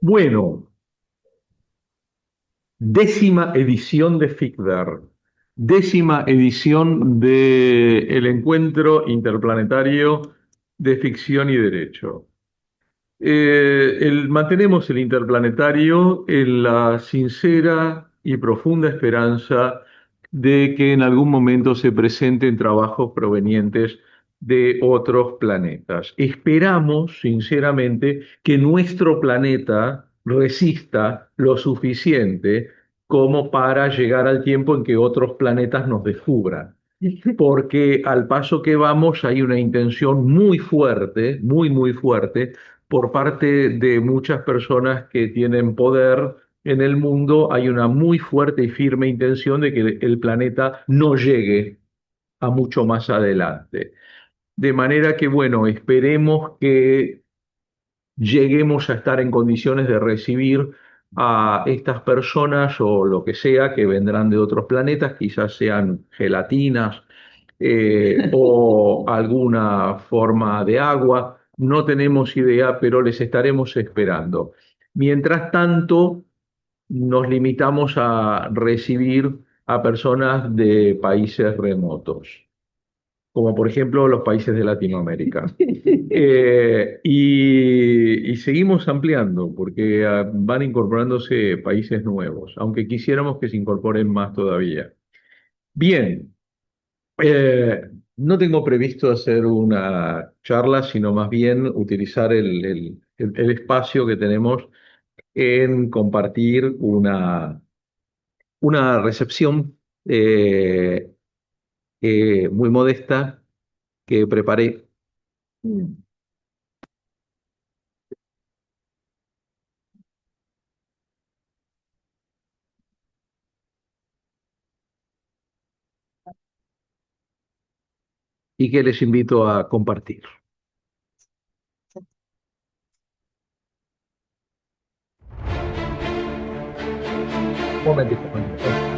Bueno, décima edición de FICDAR, décima edición del Encuentro Interplanetario de Ficción y Derecho. Mantenemos el Interplanetario en la sincera y profunda esperanza de que en algún momento se presenten trabajos provenientes de otros planetas. Esperamos, sinceramente, que nuestro planeta resista lo suficiente como para llegar al tiempo en que otros planetas nos descubran, porque al paso que vamos hay una intención muy fuerte, muy fuerte, por parte de muchas personas que tienen poder en el mundo. Hay una muy fuerte y firme intención de que el planeta no llegue a mucho más adelante. De manera que, bueno, esperemos que lleguemos a estar en condiciones de recibir a estas personas o lo que sea que vendrán de otros planetas, quizás sean gelatinas o alguna forma de agua, no tenemos idea, pero les estaremos esperando. Mientras tanto, nos limitamos a recibir a personas de países remotos, como por ejemplo los países de Latinoamérica. Y seguimos ampliando porque van incorporándose países nuevos, aunque quisiéramos que se incorporen más todavía. Bien, no tengo previsto hacer una charla, sino más bien utilizar el espacio que tenemos en compartir una recepción eh, muy modesta que preparé y que les invito a compartir. Un momentito, un momentito.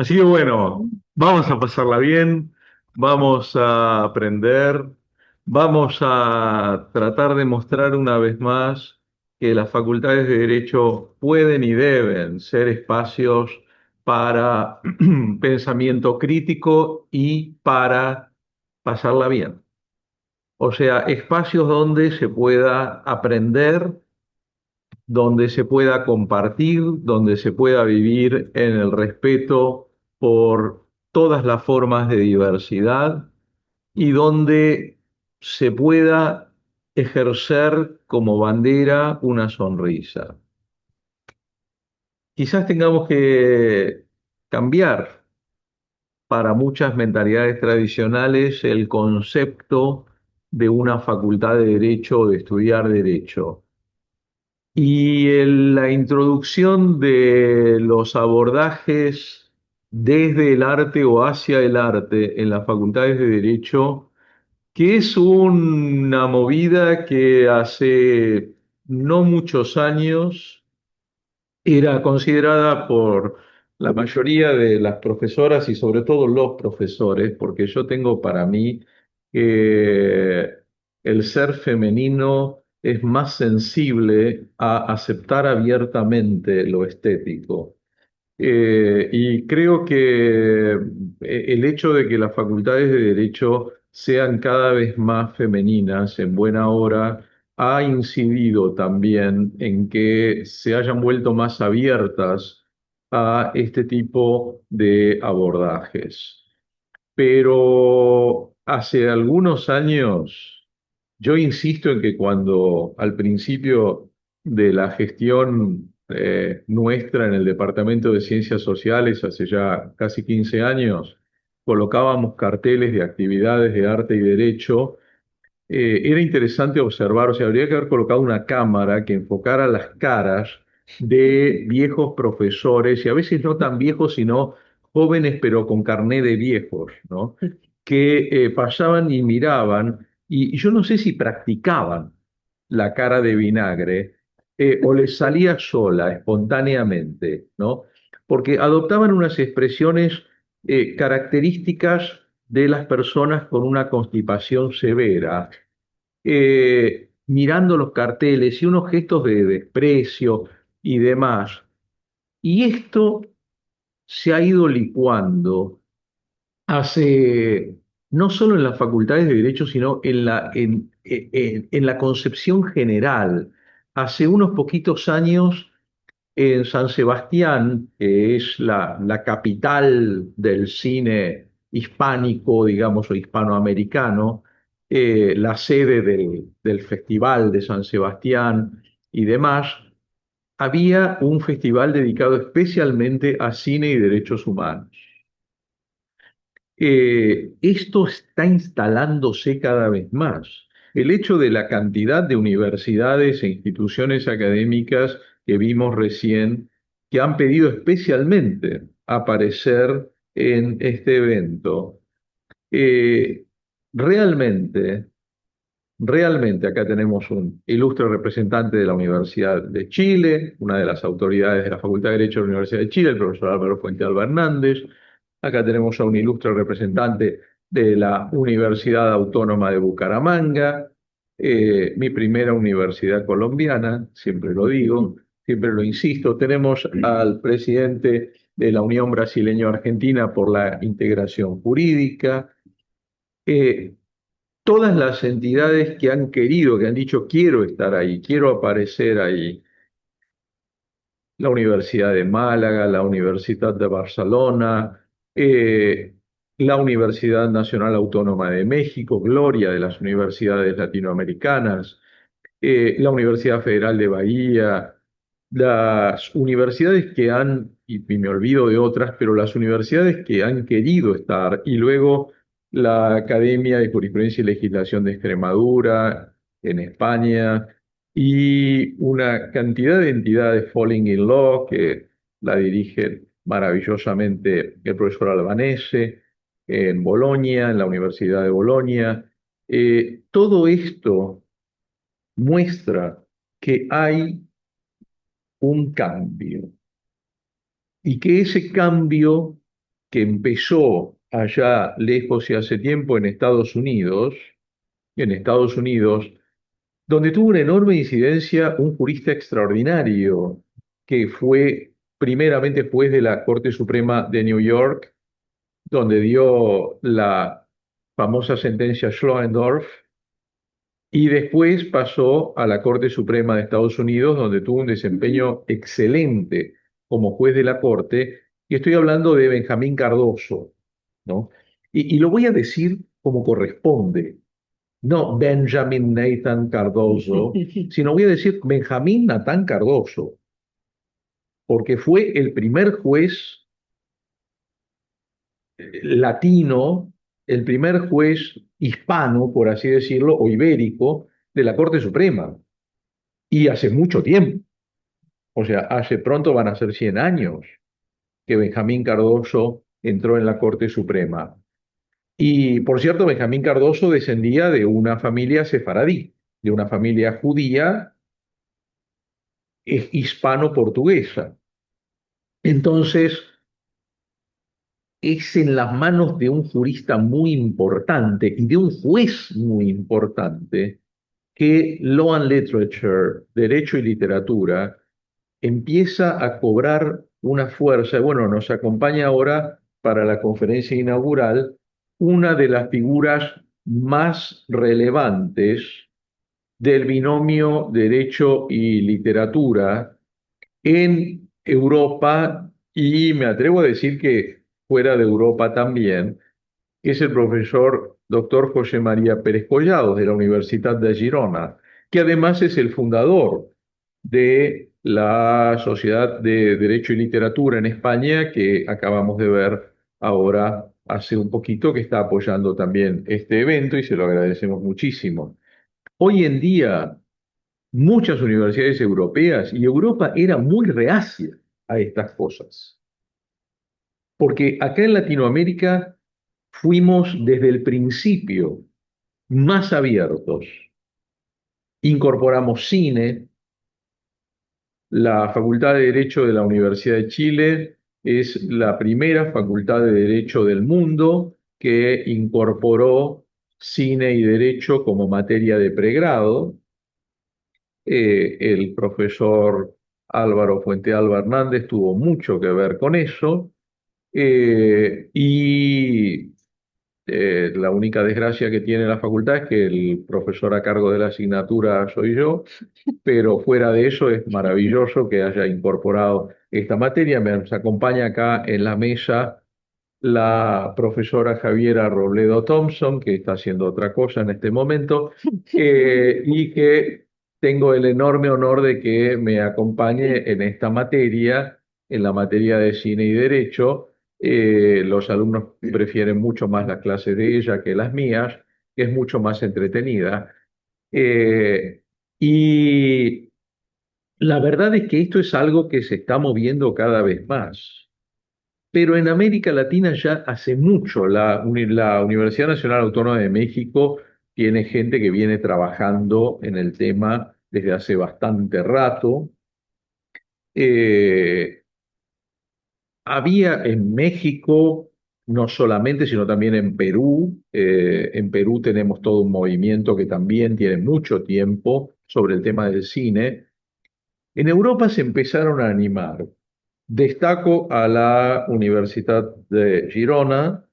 Así que bueno, vamos a pasarla bien, Vamos a aprender, vamos a tratar de mostrar una vez más que las facultades de Derecho pueden y deben ser espacios para pensamiento crítico y para pasarla bien. O sea, espacios donde se pueda aprender, donde se pueda compartir, donde se pueda vivir en el respeto por todas las formas de diversidad y donde se pueda ejercer como bandera una sonrisa. Quizás tengamos que cambiar para muchas mentalidades tradicionales el concepto de una facultad de derecho o de estudiar derecho. Y la introducción de los abordajes desde el arte o hacia el arte en las facultades de derecho, que es una movida que hace no muchos años era considerada por la mayoría de las profesoras y sobre todo los profesores, porque yo tengo para mí que el ser femenino es más sensible a aceptar abiertamente lo estético. Y creo que el hecho de que las facultades de Derecho sean cada vez más femeninas en buena hora ha incidido también en que se hayan vuelto más abiertas a este tipo de abordajes. Pero hace algunos años, yo insisto en que cuando al principio de la gestión nuestra en el Departamento de Ciencias Sociales, hace ya casi 15 años, colocábamos carteles de actividades de arte y derecho, era interesante observar, o sea, habría que haber colocado una cámara que enfocara las caras de viejos profesores, y a veces no tan viejos, sino jóvenes, pero con carné de viejos, ¿no? Que pasaban y miraban, y yo no sé si practicaban la cara de vinagre o les salía sola, espontáneamente, ¿no? Porque adoptaban unas expresiones características de las personas con una constipación severa, mirando los carteles y unos gestos de desprecio y demás. Y esto se ha ido licuando hace, no solo en las facultades de Derecho, sino en la concepción general. Hace unos poquitos años, en San Sebastián, que es la capital del cine hispánico, digamos, o hispanoamericano, la sede del Festival de San Sebastián y demás, había un festival dedicado especialmente a cine y derechos humanos. Esto está instalándose cada vez más. El hecho de la cantidad de universidades e instituciones académicas que vimos recién, que han pedido especialmente aparecer en este evento, eh, realmente, realmente acá tenemos un ilustre representante de la Universidad de Chile, una de las autoridades de la Facultad de Derecho de la Universidad de Chile, el profesor Álvaro Fuentealba Hernández. Acá tenemos a un ilustre representante de la Universidad Autónoma de Bucaramanga, mi primera universidad colombiana, siempre lo digo, siempre lo insisto. Tenemos al presidente de la Unión Brasileño-Argentina por la Integración Jurídica. Eh, Todas las entidades que han querido, que han dicho quiero estar ahí, quiero aparecer ahí, la Universidad de Málaga, la Universidad de Barcelona, eh, la Universidad Nacional Autónoma de México, gloria de las universidades latinoamericanas, la Universidad Federal de Bahía, las universidades que han, y me olvido de otras, pero las universidades que han querido estar, y luego la Academia de Jurisprudencia y Legislación de Extremadura en España, y una cantidad de entidades Falling in Law que la dirige maravillosamente el profesor Albanese en Bolonia, en la Universidad de Bolonia. Todo esto muestra que hay un cambio y que ese cambio que empezó allá lejos y hace tiempo en Estados Unidos, donde tuvo una enorme incidencia un jurista extraordinario que fue primeramente juez de la Corte Suprema de New York, donde dio la famosa sentencia Schloendorf, y después pasó a la Corte Suprema de Estados Unidos, donde tuvo un desempeño excelente como juez de la Corte, y estoy hablando de Benjamín Cardoso, ¿no? Y lo voy a decir como corresponde, no Benjamin Nathan Cardoso, sino voy a decir Benjamín Natán Cardoso, porque fue el primer juez latino, el primer juez hispano, por así decirlo, o ibérico, de la Corte Suprema. Y hace mucho tiempo, o sea, hace pronto van a ser 100 años que Benjamín Cardoso entró en la Corte Suprema. Y por cierto, Benjamín Cardoso descendía de una familia sefaradí, de una familia judía hispano-portuguesa. Entonces, es en las manos de un jurista muy importante y de un juez muy importante que Law and Literature, Derecho y Literatura, empieza a cobrar una fuerza. Bueno, nos acompaña ahora para la conferencia inaugural una de las figuras más relevantes del binomio Derecho y Literatura en Europa y me atrevo a decir que fuera de Europa también, que es el profesor doctor José María Pérez Collado de la Universidad de Girona, que además es el fundador de la Sociedad de Derecho y Literatura en España, que acabamos de ver ahora hace un poquito, que está apoyando también este evento y se lo agradecemos muchísimo. Hoy en día, muchas universidades europeas y Europa era muy reacia a estas cosas, porque acá en Latinoamérica fuimos desde el principio más abiertos. Incorporamos cine. La Facultad de Derecho de la Universidad de Chile es la primera facultad de Derecho del mundo que incorporó cine y derecho como materia de pregrado. El profesor Álvaro Fuentealba Hernández tuvo mucho que ver con eso. Y la única desgracia que tiene la facultad es que el profesor a cargo de la asignatura soy yo, pero fuera de eso es maravilloso que haya incorporado esta materia. Me acompaña acá en la mesa la profesora Javiera Robledo Thompson, que está haciendo otra cosa en este momento, y que tengo el enorme honor de que me acompañe en esta materia, en la materia de cine y derecho. Los alumnos prefieren mucho más las clases de ella que las mías, que es mucho más entretenida. Eh, y la verdad es que esto es algo que se está moviendo cada vez más. Pero en América Latina ya hace mucho, la Universidad Nacional Autónoma de México tiene gente que viene trabajando en el tema desde hace bastante rato. Eh, Había en México, no solamente, sino también en Perú tenemos todo un movimiento que también tiene mucho tiempo sobre el tema del cine. En Europa se empezaron a animar. Destaco a la Universidad de Girona,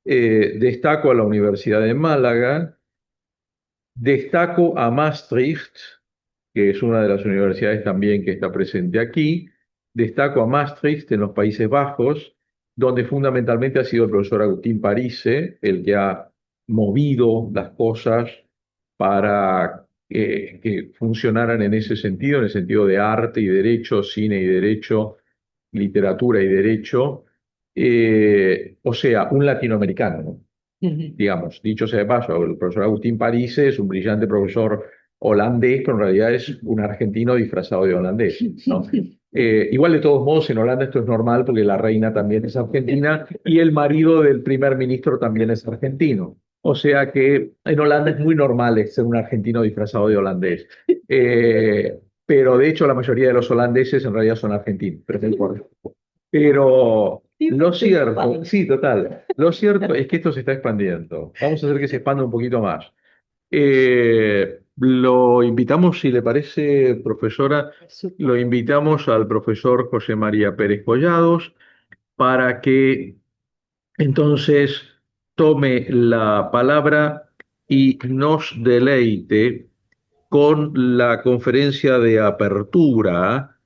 destaco a la Universidad de Málaga, destaco a Maastricht, que es una de las universidades también que está presente aquí, destaco a Maastricht en los Países Bajos, donde fundamentalmente ha sido el profesor Agustín Parise el que ha movido las cosas para que funcionaran en ese sentido, en el sentido de arte y derecho, cine y derecho, literatura y derecho, o sea, un latinoamericano, ¿no? Digamos, dicho sea de paso, el profesor Agustín Parise es un brillante profesor holandés, pero en realidad es un argentino disfrazado de holandés, ¿no? Igual de todos modos, en Holanda esto es normal porque la reina también es argentina y el marido del primer ministro también es argentino. O sea que en Holanda es muy normal ser un argentino disfrazado de holandés. Pero de hecho la mayoría de los holandeses en realidad son argentinos, pero no importa. Pero Lo cierto, sí, total. Lo cierto es que esto se está expandiendo. Vamos a hacer que se expanda un poquito más. Lo invitamos, si le parece, profesora, lo invitamos al profesor José María Pérez Collados para que entonces tome la palabra y nos deleite con la conferencia de apertura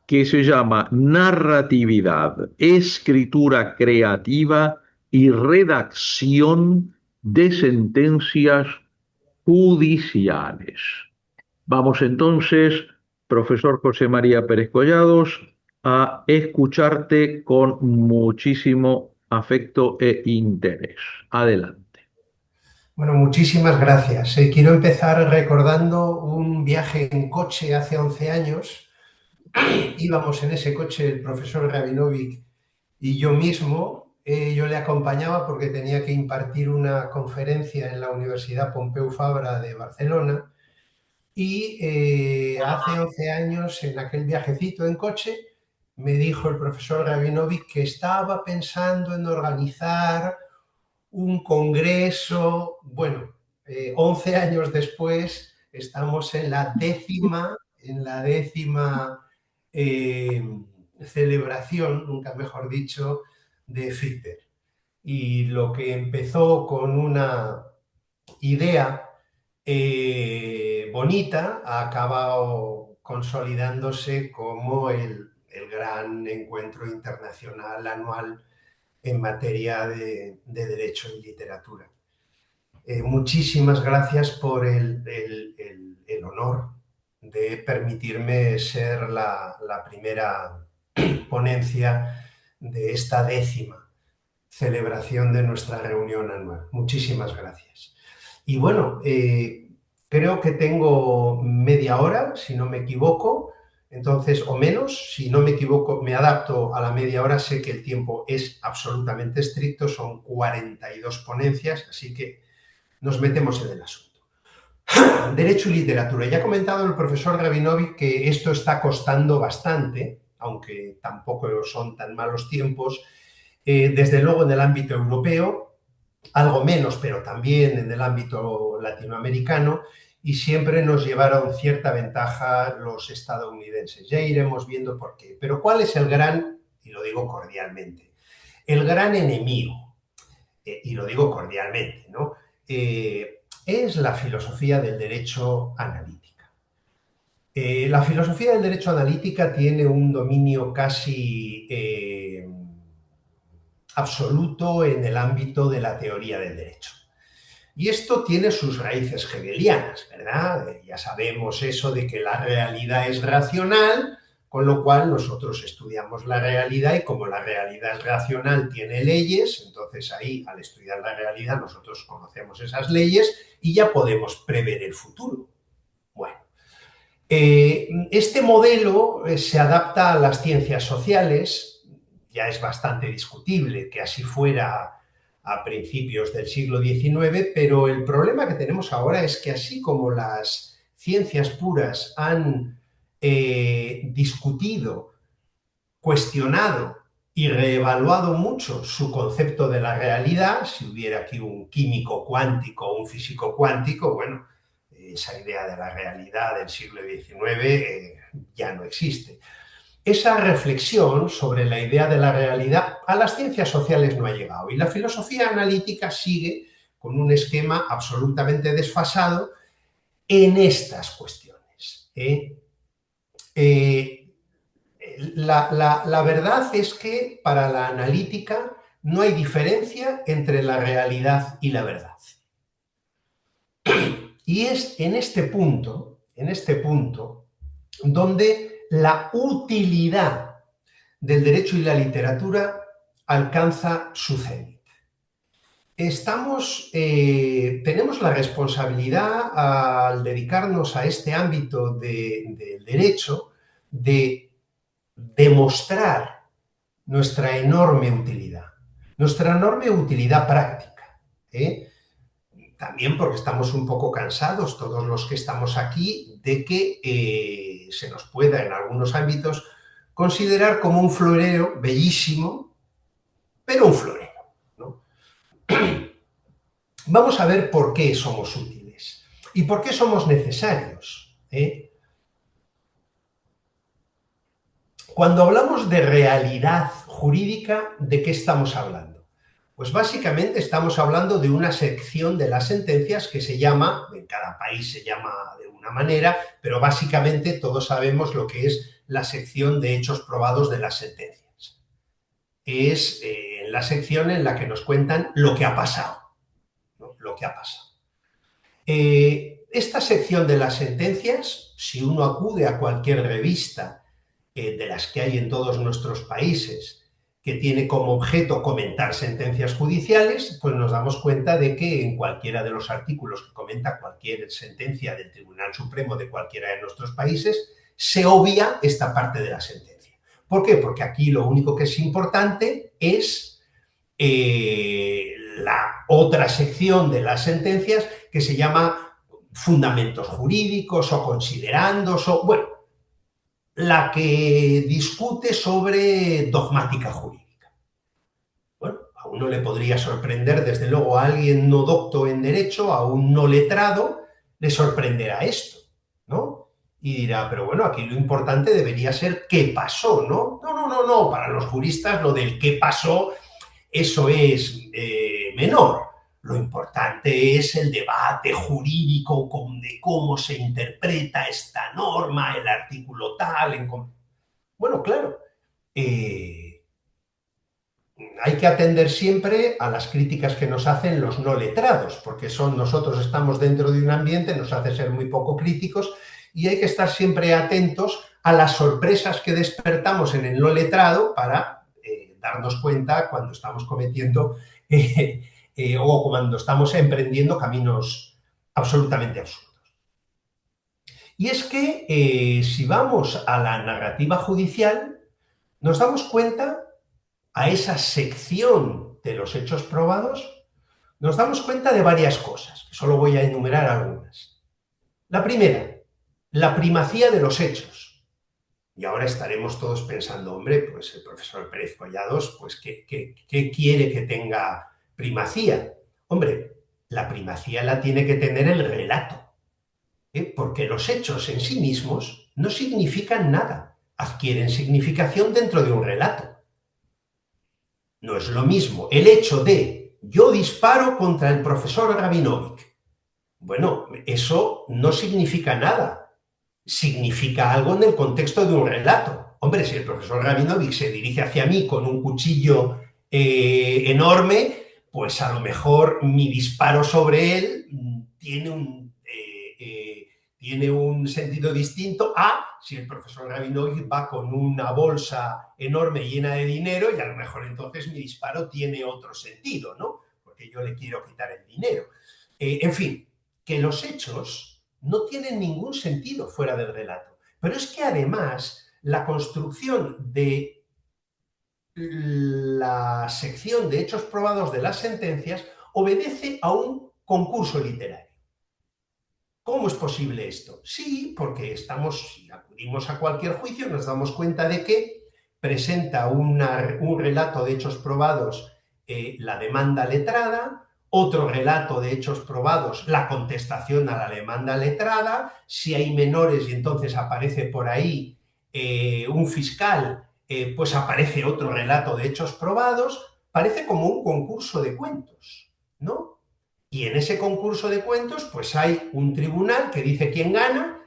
que se llama Narratividad, Escritura Creativa y Redacción de Sentencias Judiciales. Vamos entonces, profesor José María Pérez Collados, a escucharte con muchísimo afecto e interés. Adelante. Bueno, muchísimas gracias. Quiero empezar recordando un viaje en coche hace 11 años. Íbamos en ese coche el profesor Rabinovic y yo mismo. Yo le acompañaba porque tenía que impartir una conferencia en la Universidad Pompeu Fabra de Barcelona. Y hace 11 años, en aquel viajecito en coche, me dijo el profesor Rabinovic que estaba pensando en organizar un congreso. Bueno, 11 años después estamos en la décima eh, celebración, nunca mejor dicho, de Fichte. Y lo que empezó con una idea bonita ha acabado consolidándose como el gran encuentro internacional anual en materia de derecho y literatura. Muchísimas gracias por el honor de permitirme ser la primera ponencia de esta décima celebración de nuestra reunión anual. Muchísimas gracias. Y bueno, creo que tengo media hora, si no me equivoco, entonces, o menos, si no me equivoco, me adapto a la media hora. Sé que el tiempo es absolutamente estricto, son 42 ponencias, así que nos metemos en el asunto. Derecho y literatura. Ya ha comentado el profesor Rabinovic que esto está costando bastante, aunque tampoco son tan malos tiempos. Desde luego en el ámbito europeo, algo menos, pero también en el ámbito latinoamericano, y siempre nos llevaron cierta ventaja los estadounidenses. Ya iremos viendo por qué. Pero ¿cuál es el gran, y lo digo cordialmente, el gran enemigo? Y lo digo cordialmente, ¿no? Es la filosofía del derecho analítica. La filosofía del derecho analítica tiene un dominio casi absoluto en el ámbito de la teoría del derecho. Y esto tiene sus raíces hegelianas, ¿verdad? Ya sabemos eso de que la realidad es racional, con lo cual nosotros estudiamos la realidad y como la realidad es racional, tiene leyes, entonces ahí al estudiar la realidad nosotros conocemos esas leyes y ya podemos prever el futuro. Bueno, este modelo se adapta a las ciencias sociales. Ya es bastante discutible que así fuera a principios del siglo XIX, pero el problema que tenemos ahora es que así como las ciencias puras han discutido, cuestionado y reevaluado mucho su concepto de la realidad, si hubiera aquí un químico cuántico o un físico cuántico, bueno, esa idea de la realidad del siglo XIX ya no existe. Esa reflexión sobre la idea de la realidad a las ciencias sociales no ha llegado y la filosofía analítica sigue con un esquema absolutamente desfasado en estas cuestiones. La verdad es que para la analítica no hay diferencia entre la realidad y la verdad. Y es en este punto, donde la utilidad del derecho y la literatura alcanza su cenit. Tenemos la responsabilidad al dedicarnos a este ámbito del derecho de demostrar nuestra enorme utilidad práctica. También porque estamos un poco cansados, todos los que estamos aquí, de que se nos pueda en algunos ámbitos considerar como un florero bellísimo, pero un florero, ¿no? Vamos a ver por qué somos útiles y por qué somos necesarios, ¿eh? Cuando hablamos de realidad jurídica, ¿de qué estamos hablando? Pues básicamente estamos hablando de una sección de las sentencias que se llama, en cada país se llama de una manera, pero básicamente todos sabemos lo que es la sección de hechos probados de las sentencias. Es la sección en la que nos cuentan lo que ha pasado, ¿no? Lo que ha pasado. Esta sección de las sentencias, si uno acude a cualquier revista de las que hay en todos nuestros países, que tiene como objeto comentar sentencias judiciales, pues nos damos cuenta de que en cualquiera de los artículos que comenta cualquier sentencia del Tribunal Supremo de cualquiera de nuestros países, se obvia esta parte de la sentencia. ¿Por qué? Porque aquí lo único que es importante es la otra sección de las sentencias que se llama fundamentos jurídicos o considerandos o, bueno, la que discute sobre dogmática jurídica. Bueno, a uno le podría sorprender, desde luego, a alguien no docto en derecho, a un no letrado, le sorprenderá esto, ¿no? Y dirá, pero bueno, aquí lo importante debería ser qué pasó, ¿no? No, para los juristas lo del qué pasó, eso es menor. Lo importante es el debate jurídico de cómo se interpreta esta norma, el artículo tal. Bueno, claro, hay que atender siempre a las críticas que nos hacen los no letrados, porque nosotros estamos dentro de un ambiente, nos hace ser muy poco críticos y hay que estar siempre atentos a las sorpresas que despertamos en el no letrado para darnos cuenta cuando estamos cometiendo o cuando estamos emprendiendo caminos absolutamente absurdos. Y es que si vamos a la narrativa judicial, nos damos cuenta, a esa sección de los hechos probados, nos damos cuenta de varias cosas, que solo voy a enumerar algunas. La primera, la primacía de los hechos. Y ahora estaremos todos pensando, hombre, pues el profesor Pérez Collados, pues ¿qué quiere que tenga primacía? Hombre, la primacía la tiene que tener el relato, porque los hechos en sí mismos no significan nada, adquieren significación dentro de un relato. No es lo mismo el hecho de yo disparo contra el profesor Rabinovic. Bueno, eso no significa nada, significa algo en el contexto de un relato. Hombre, si el profesor Rabinovic se dirige hacia mí con un cuchillo enorme, pues a lo mejor mi disparo sobre él tiene un sentido distinto a si el profesor Rabinovic va con una bolsa enorme llena de dinero y a lo mejor entonces mi disparo tiene otro sentido, ¿no? Porque yo le quiero quitar el dinero. En fin, que los hechos no tienen ningún sentido fuera del relato. Pero es que además la construcción de la sección de hechos probados de las sentencias obedece a un concurso literario. ¿Cómo es posible esto? Sí, porque si acudimos a cualquier juicio, nos damos cuenta de que presenta un relato de hechos probados la demanda letrada, otro relato de hechos probados la contestación a la demanda letrada, si hay menores y entonces aparece por ahí un fiscal, pues aparece otro relato de hechos probados, parece como un concurso de cuentos, ¿no? Y en ese concurso de cuentos, pues hay un tribunal que dice quién gana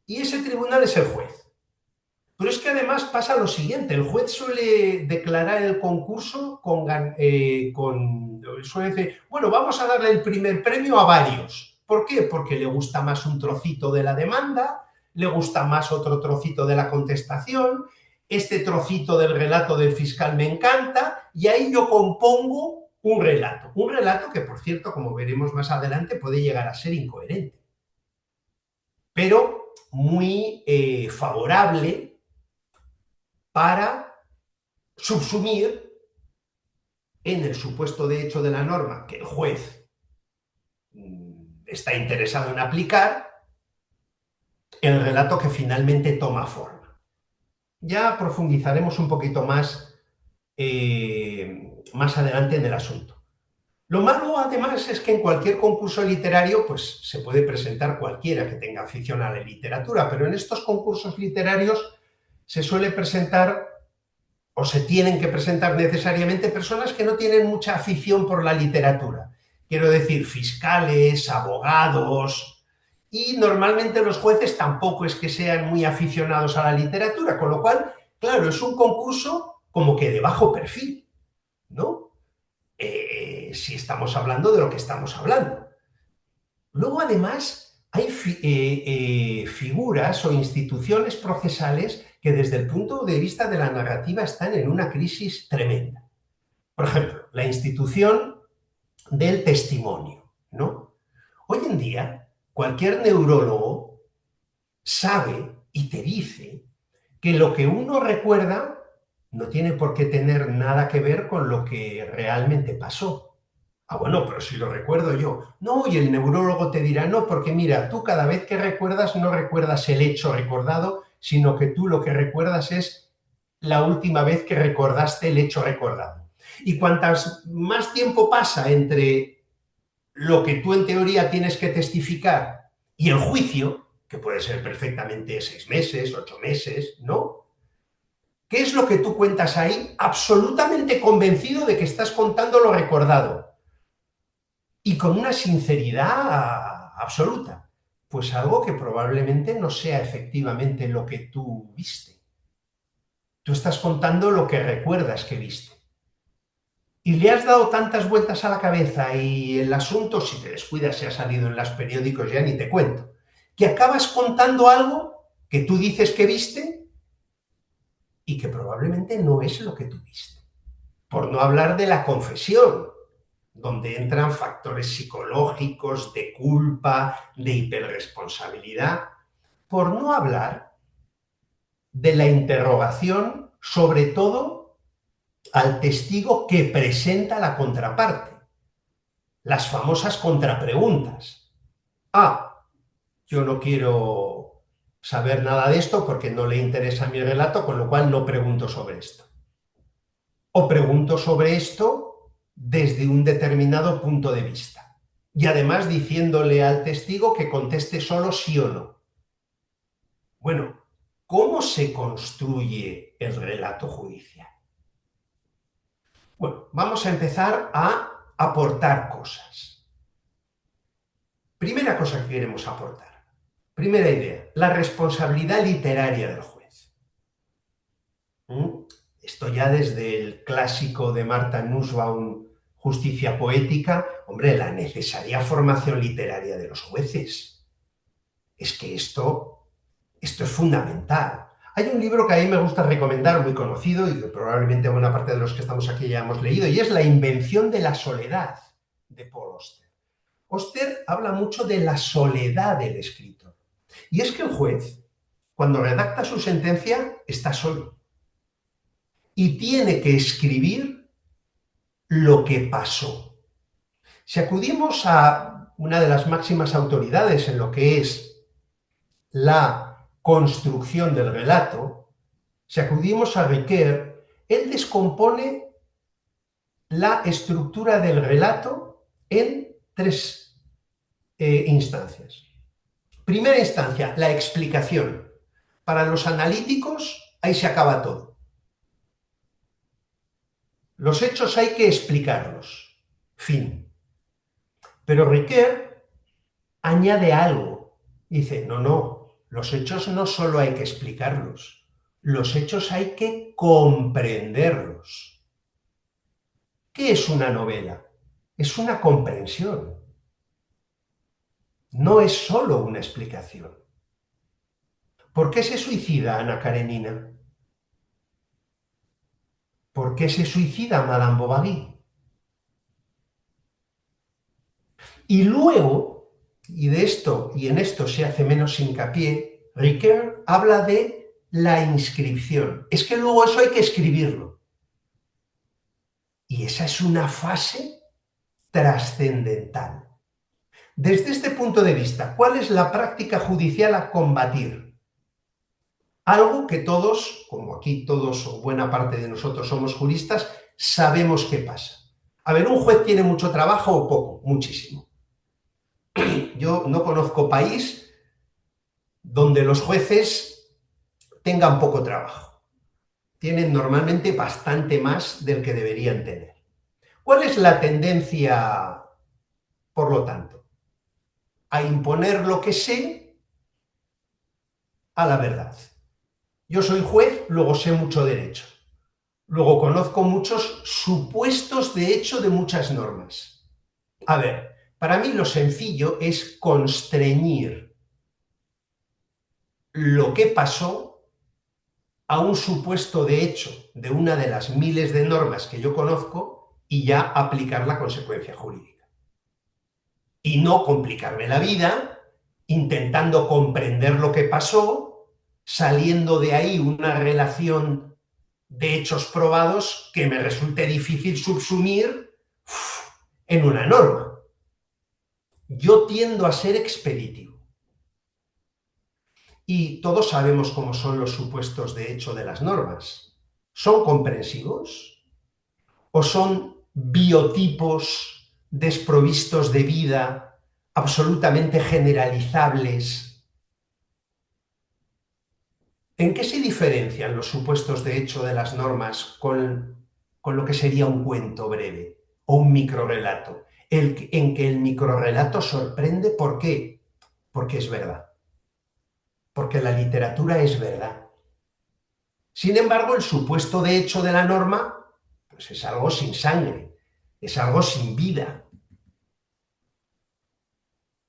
y ese tribunal es el juez. Pero es que además pasa lo siguiente, el juez suele declarar el concurso suele decir, bueno, vamos a darle el primer premio a varios. ¿Por qué? Porque le gusta más un trocito de la demanda, le gusta más otro trocito de la contestación, este trocito del relato del fiscal me encanta y ahí yo compongo un relato que, por cierto, como veremos más adelante, puede llegar a ser incoherente, pero muy favorable para subsumir en el supuesto de hecho de la norma que el juez está interesado en aplicar, el relato que finalmente toma forma. Ya profundizaremos un poquito más más adelante en el asunto. Lo malo, además, es que en cualquier concurso literario pues, se puede presentar cualquiera que tenga afición a la literatura, pero en estos concursos literarios se suele presentar o se tienen que presentar necesariamente personas que no tienen mucha afición por la literatura. Quiero decir, fiscales, abogados, y normalmente los jueces tampoco es que sean muy aficionados a la literatura, con lo cual, claro, es un concurso como que de bajo perfil, ¿no? Si estamos hablando de lo que estamos hablando. Luego, además, hay figuras o instituciones procesales que desde el punto de vista de la narrativa están en una crisis tremenda. Por ejemplo, la institución del testimonio, ¿no? Hoy en día, cualquier neurólogo sabe y te dice que lo que uno recuerda no tiene por qué tener nada que ver con lo que realmente pasó. Ah, bueno, pero si lo recuerdo yo. No, y el neurólogo te dirá, no, porque mira, tú cada vez que recuerdas no recuerdas el hecho recordado, sino que tú lo que recuerdas es la última vez que recordaste el hecho recordado. Y cuantas más tiempo pasa entre lo que tú en teoría tienes que testificar y el juicio, que puede ser perfectamente 6 meses, 8 meses, ¿no? ¿Qué es lo que tú cuentas ahí? Absolutamente convencido de que estás contando lo recordado y con una sinceridad absoluta. Pues algo que probablemente no sea efectivamente lo que tú viste. Tú estás contando lo que recuerdas que viste. Y le has dado tantas vueltas a la cabeza y el asunto, si te descuidas, se ha salido en los periódicos, ya ni te cuento, que acabas contando algo que tú dices que viste y que probablemente no es lo que tú viste. Por no hablar de la confesión, donde entran factores psicológicos, de culpa, de hiperresponsabilidad, por no hablar de la interrogación, sobre todo al testigo que presenta la contraparte, las famosas contrapreguntas. Ah, yo no quiero saber nada de esto porque no le interesa mi relato, con lo cual no pregunto sobre esto. O pregunto sobre esto desde un determinado punto de vista. Y además diciéndole al testigo que conteste solo sí o no. Bueno, ¿cómo se construye el relato judicial? Bueno, vamos a empezar a aportar cosas. Primera cosa que queremos aportar. Primera idea, la responsabilidad literaria del juez. Esto ya desde el clásico de Martha Nussbaum, Justicia Poética, hombre, la necesaria formación literaria de los jueces. Es que esto es fundamental. Hay un libro que a mí me gusta recomendar, muy conocido, y que probablemente buena parte de los que estamos aquí ya hemos leído, y es La invención de la soledad, de Paul Auster. Auster habla mucho de la soledad del escritor. Y es que el juez, cuando redacta su sentencia, está solo. Y tiene que escribir lo que pasó. Si acudimos a una de las máximas autoridades en lo que es la construcción del relato, si acudimos a Ricoeur, él descompone la estructura del relato en tres instancias. Primera instancia, la explicación. Para los analíticos, ahí se acaba todo. Los hechos hay que explicarlos. Fin. Pero Ricoeur añade algo. Dice, no, los hechos no solo hay que explicarlos, los hechos hay que comprenderlos. ¿Qué es una novela? Es una comprensión. No es solo una explicación. ¿Por qué se suicida Ana Karenina? ¿Por qué se suicida Madame Bovary? Y luego, y de esto y en esto se hace menos hincapié, Ricoeur habla de la inscripción. Es que luego eso hay que escribirlo. Y esa es una fase trascendental. Desde este punto de vista, ¿cuál es la práctica judicial a combatir? Algo que todos, como aquí todos o buena parte de nosotros somos juristas, sabemos qué pasa. A ver, ¿un juez tiene mucho trabajo o poco? Muchísimo. Yo no conozco país donde los jueces tengan poco trabajo. Tienen normalmente bastante más del que deberían tener. ¿Cuál es la tendencia, por lo tanto? A imponer lo que sé a la verdad. Yo soy juez, luego sé mucho derecho. Luego conozco muchos supuestos de hecho de muchas normas. A ver, para mí lo sencillo es constreñir lo que pasó a un supuesto de hecho de una de las miles de normas que yo conozco y ya aplicar la consecuencia jurídica. Y no complicarme la vida intentando comprender lo que pasó, saliendo de ahí una relación de hechos probados que me resulte difícil subsumir en una norma. Yo tiendo a ser expeditivo. Y todos sabemos cómo son los supuestos de hecho de las normas. ¿Son comprensivos? ¿O son biotipos desprovistos de vida, absolutamente generalizables? ¿En qué se diferencian los supuestos de hecho de las normas con lo que sería un cuento breve o un microrrelato? En que el microrrelato sorprende, ¿por qué? Porque es verdad. Porque la literatura es verdad. Sin embargo, el supuesto de hecho de la norma, pues es algo sin sangre, es algo sin vida.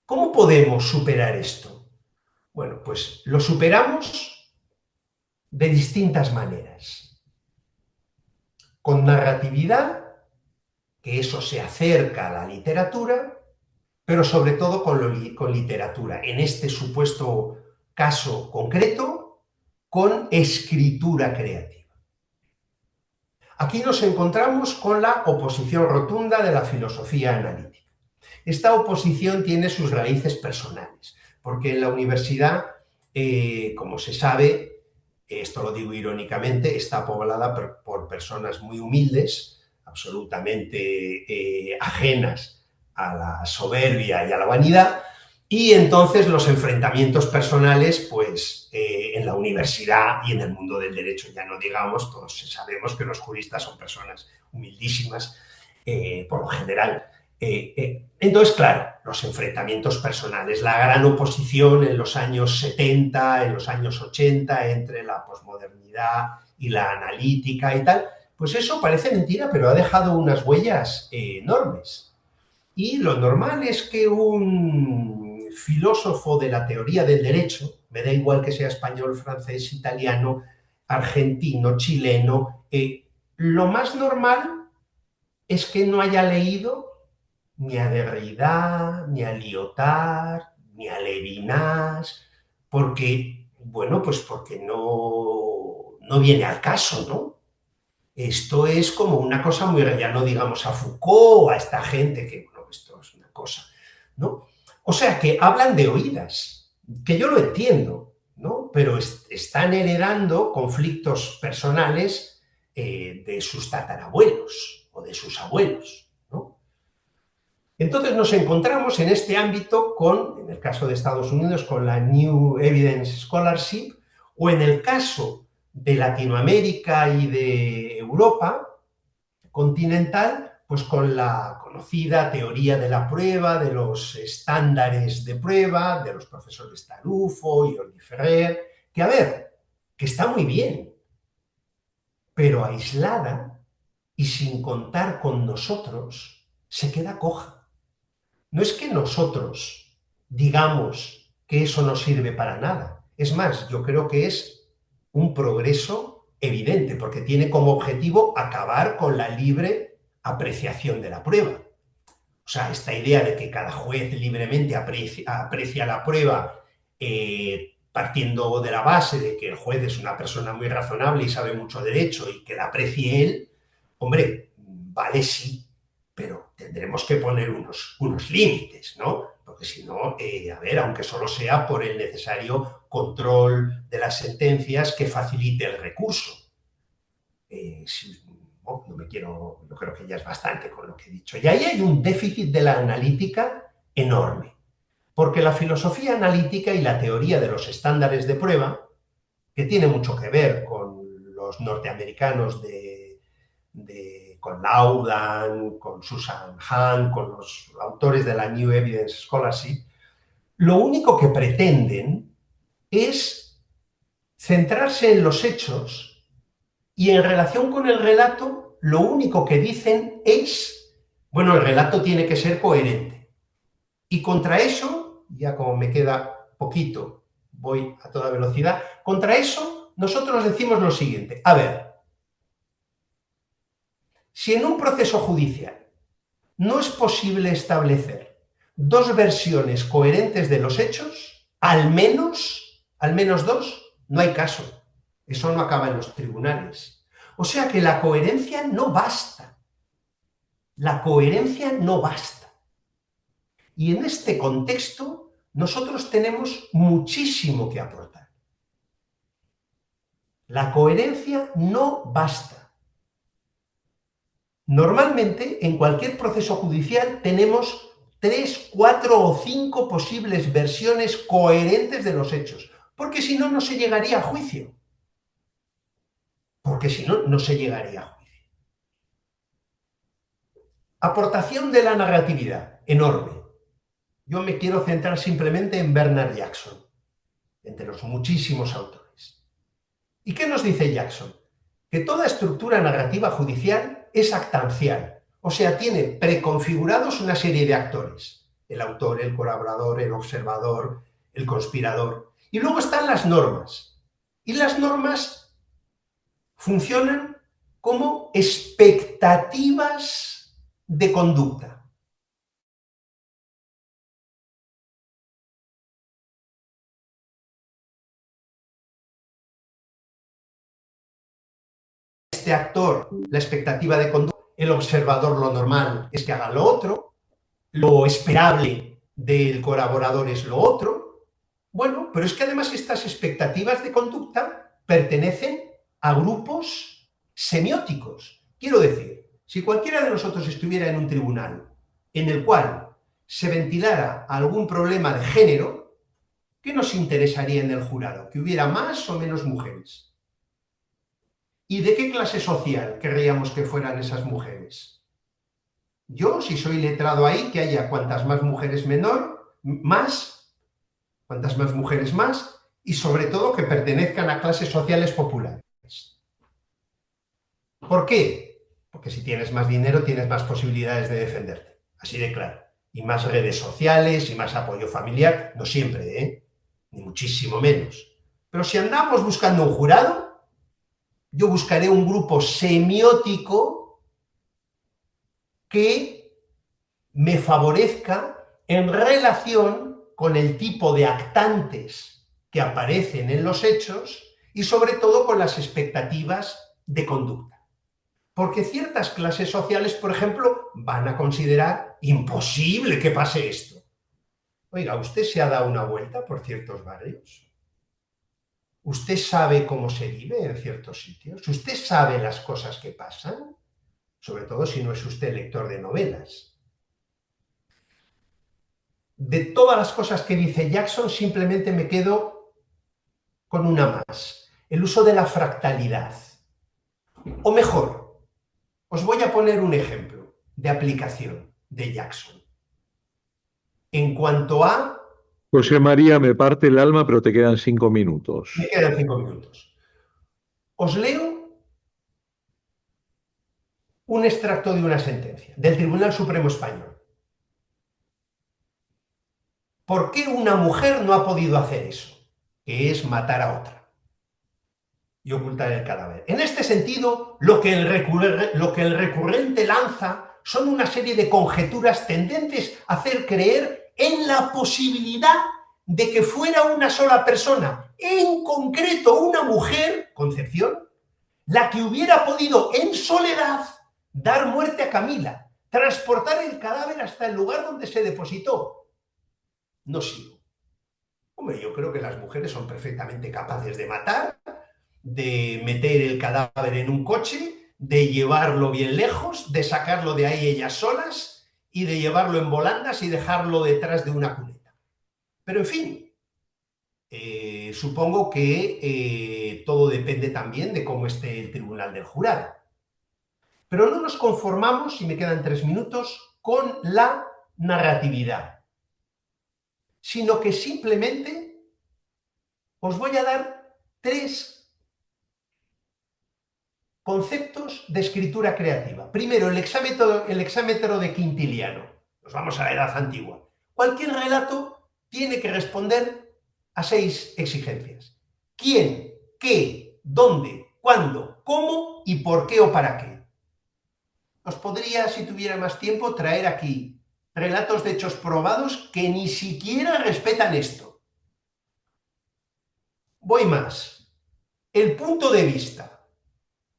¿Cómo podemos superar esto? Bueno, pues lo superamos de distintas maneras. Con narratividad, que eso se acerca a la literatura, pero sobre todo con literatura. En este supuesto caso concreto, con escritura creativa. Aquí nos encontramos con la oposición rotunda de la filosofía analítica. Esta oposición tiene sus raíces personales, porque en la universidad, como se sabe, esto lo digo irónicamente, está poblada por personas muy humildes, absolutamente ajenas a la soberbia y a la vanidad, y entonces los enfrentamientos personales, pues en la universidad y en el mundo del derecho, ya no digamos, todos sabemos que los juristas son personas humildísimas, por lo general. Entonces, claro, los enfrentamientos personales, la gran oposición en los años 70, en los años 80, entre la posmodernidad y la analítica y tal, pues eso parece mentira, pero ha dejado unas huellas enormes. Y lo normal es que un filósofo de la teoría del derecho, me da igual que sea español, francés, italiano, argentino, chileno, lo más normal es que no haya leído ni a Derrida, ni a Lyotard, ni a Levinas, porque, bueno, pues porque no viene al caso, ¿no? Esto es como una cosa muy, ya no digamos a Foucault, a esta gente que, bueno, esto es una cosa, ¿no? O sea, que hablan de oídas, que yo lo entiendo, ¿no? Pero están heredando conflictos personales de sus tatarabuelos o de sus abuelos, ¿no? Entonces nos encontramos en este ámbito con, en el caso de Estados Unidos, con la New Evidence Scholarship, o en el caso de Latinoamérica y de Europa continental, pues con la conocida teoría de la prueba, de los estándares de prueba, de los profesores Tarufo y Jordi Ferrer, que a ver, que está muy bien, pero aislada y sin contar con nosotros, se queda coja. No es que nosotros digamos que eso no sirve para nada. Es más, yo creo que es un progreso evidente, porque tiene como objetivo acabar con la libre apreciación de la prueba. O sea, esta idea de que cada juez libremente aprecia la prueba partiendo de la base de que el juez es una persona muy razonable y sabe mucho derecho y que la aprecie él, hombre, vale sí, pero tendremos que poner unos límites, ¿no? Porque si no, a ver, aunque solo sea por el necesario control de las sentencias que facilite el recurso. Si no me quiero, yo creo que ya es bastante con lo que he dicho. Y ahí hay un déficit de la analítica enorme, porque la filosofía analítica y la teoría de los estándares de prueba, que tiene mucho que ver con los norteamericanos con Laudan, con Susan Hahn, con los autores de la New Evidence Scholarship, lo único que pretenden es centrarse en los hechos y en relación con el relato, lo único que dicen es, bueno, el relato tiene que ser coherente. Y contra eso, ya como me queda poquito, voy a toda velocidad, contra eso nosotros decimos lo siguiente, a ver, si en un proceso judicial no es posible establecer dos versiones coherentes de los hechos, al menos dos, no hay caso. Eso no acaba en los tribunales. O sea que la coherencia no basta. La coherencia no basta. Y en este contexto, nosotros tenemos muchísimo que aportar. La coherencia no basta. Normalmente, en cualquier proceso judicial tenemos 3, 4 o 5 posibles versiones coherentes de los hechos, porque si no, no se llegaría a juicio. Porque si no, no se llegaría a juicio. Aportación de la narratividad, enorme. Yo me quiero centrar simplemente en Bernard Jackson, entre los muchísimos autores. ¿Y qué nos dice Jackson? Que toda estructura narrativa judicial es actancial, o sea, tiene preconfigurados una serie de actores, el autor, el colaborador, el observador, el conspirador. Y luego están las normas. Y las normas funcionan como expectativas de conducta. Este actor, la expectativa de conducta, el observador, lo normal es que haga lo otro, lo esperable del colaborador es lo otro. Bueno, pero es que además estas expectativas de conducta pertenecen a grupos semióticos. Quiero decir, si cualquiera de nosotros estuviera en un tribunal en el cual se ventilara algún problema de género, ¿qué nos interesaría en el jurado? ¿Que hubiera más o menos mujeres? ¿Y de qué clase social querríamos que fueran esas mujeres? Yo, si soy letrado ahí, que haya cuantas más mujeres cuantas más mujeres más, y sobre todo que pertenezcan a clases sociales populares. ¿Por qué? Porque si tienes más dinero, tienes más posibilidades de defenderte. Así de claro. Y más redes sociales y más apoyo familiar, no siempre, ¿eh? Ni muchísimo menos. Pero si andamos buscando un jurado, yo buscaré un grupo semiótico que me favorezca en relación con el tipo de actantes que aparecen en los hechos y sobre todo con las expectativas de conducta. Porque ciertas clases sociales, por ejemplo, van a considerar imposible que pase esto. Oiga, ¿usted se ha dado una vuelta por ciertos barrios? ¿Usted sabe cómo se vive en ciertos sitios? ¿Usted sabe las cosas que pasan? Sobre todo si no es usted lector de novelas. De todas las cosas que dice Jackson, simplemente me quedo con una más. El uso de la fractalidad. O mejor, os voy a poner un ejemplo de aplicación de Jackson. En cuanto a... José María, me parte el alma, pero te quedan 5 minutos. Me quedan 5 minutos. Os leo un extracto de una sentencia del Tribunal Supremo Español. ¿Por qué una mujer no ha podido hacer eso? Que es matar a otra y ocultar el cadáver. En este sentido, lo que el recurrente lanza son una serie de conjeturas tendentes a hacer creer en la posibilidad de que fuera una sola persona, en concreto una mujer, Concepción, la que hubiera podido en soledad dar muerte a Camila, transportar el cadáver hasta el lugar donde se depositó. No sigo. Hombre, yo creo que las mujeres son perfectamente capaces de matar, de meter el cadáver en un coche, de llevarlo bien lejos, de sacarlo de ahí ellas solas y de llevarlo en volandas y dejarlo detrás de una cuneta. Pero en fin, supongo que todo depende también de cómo esté el tribunal del jurado. Pero no nos conformamos, y me quedan 3 minutos, con la narratividad, sino que simplemente os voy a dar 3 conceptos de escritura creativa. Primero, el hexámetro de Quintiliano. Nos vamos a la edad antigua. Cualquier relato tiene que responder a 6 exigencias. ¿Quién? ¿Qué? ¿Dónde? ¿Cuándo? ¿Cómo? ¿Y por qué o para qué? Os podría, si tuviera más tiempo, traer aquí relatos de hechos probados que ni siquiera respetan esto. Voy más. El punto de vista.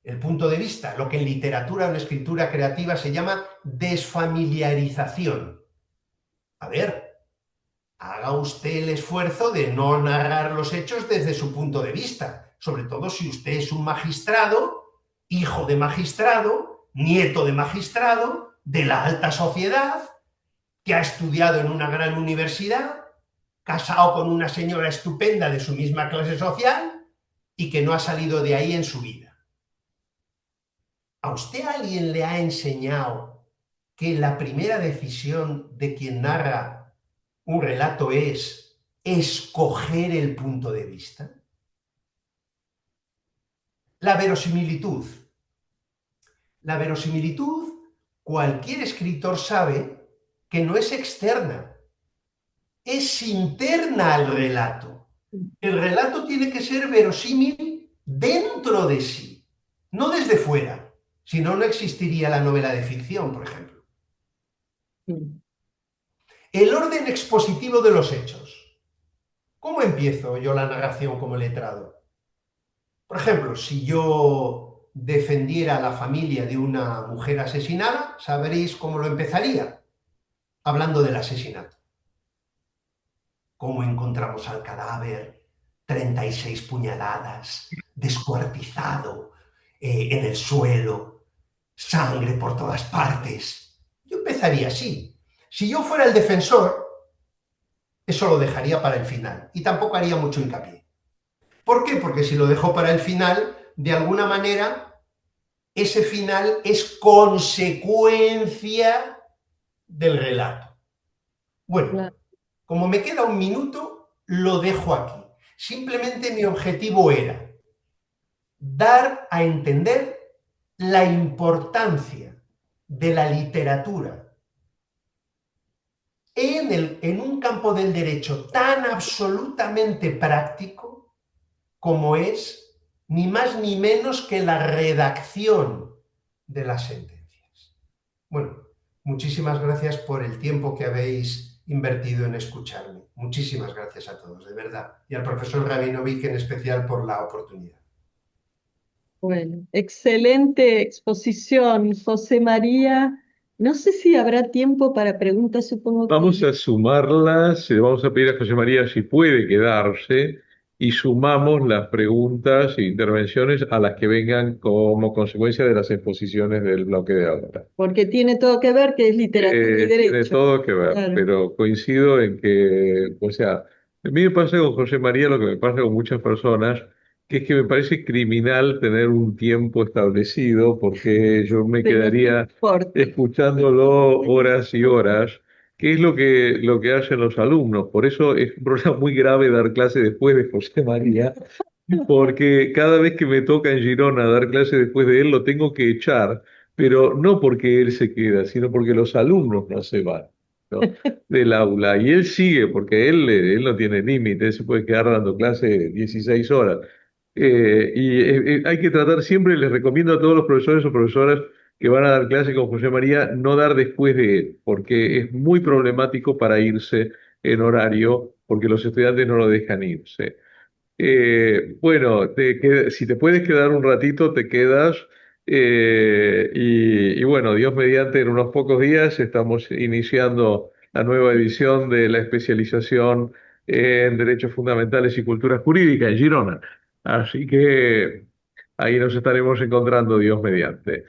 El punto de vista, lo que en literatura o en escritura creativa se llama desfamiliarización. A ver, haga usted el esfuerzo de no narrar los hechos desde su punto de vista, sobre todo si usted es un magistrado, hijo de magistrado, nieto de magistrado, de la alta sociedad, que ha estudiado en una gran universidad, casado con una señora estupenda de su misma clase social y que no ha salido de ahí en su vida. ¿A usted alguien le ha enseñado que la primera decisión de quien narra un relato es escoger el punto de vista? La verosimilitud. La verosimilitud, cualquier escritor sabe que no es externa, es interna al relato. El relato tiene que ser verosímil dentro de sí, no desde fuera. Si no, no existiría la novela de ficción, por ejemplo. El orden expositivo de los hechos. ¿Cómo empiezo yo la narración como letrado? Por ejemplo, si yo defendiera a la familia de una mujer asesinada, sabréis cómo lo empezaría, hablando del asesinato. Cómo encontramos al cadáver, 36 puñaladas, descuartizado, en el suelo, sangre por todas partes. Yo empezaría así. Si yo fuera el defensor, eso lo dejaría para el final y tampoco haría mucho hincapié. ¿Por qué? Porque si lo dejo para el final, de alguna manera, ese final es consecuencia del relato. Bueno, como me queda 1 minuto, lo dejo aquí. Simplemente mi objetivo era dar a entender la importancia de la literatura en un campo del derecho tan absolutamente práctico como es ni más ni menos que la redacción de las sentencias. Bueno, muchísimas gracias por el tiempo que habéis invertido en escucharme. Muchísimas gracias a todos, de verdad. Y al profesor Rabinovic en especial por la oportunidad. Bueno, excelente exposición, José María. No sé si habrá tiempo para preguntas, supongo Vamos que a sumarlas, le vamos a pedir a José María si puede quedarse y sumamos las preguntas e intervenciones a las que vengan como consecuencia de las exposiciones del bloque de ahora. porque tiene todo que ver, que es literatura y Tiene derecho. todo que ver, Claro. pero coincido en que, o sea, a mí me pasa con José María lo que me pasa con muchas personas, que es que me parece criminal tener un tiempo establecido, porque yo me Pero no quedaría importa. escuchándolo horas y horas, que es lo que hacen los alumnos. Por eso es un problema muy grave dar clase después de José María, porque cada vez que me toca en Girona dar clase después de él, lo tengo que echar, pero no porque él se queda, sino porque los alumnos no se van, ¿no? Del aula. Y él sigue, porque él no tiene límite, él se puede quedar dando clase 16 horas. Hay que tratar siempre, les recomiendo a todos los profesores o profesoras que van a dar clase con José María, no dar después de él, porque es muy problemático para irse en horario, porque los estudiantes no lo dejan irse. Bueno, si te puedes quedar un ratito, te quedas. Y bueno, Dios mediante, en unos pocos días estamos iniciando la nueva edición de la especialización en Derechos Fundamentales y Cultura Jurídica en Girona. Así que Ahí nos estaremos encontrando, Dios mediante.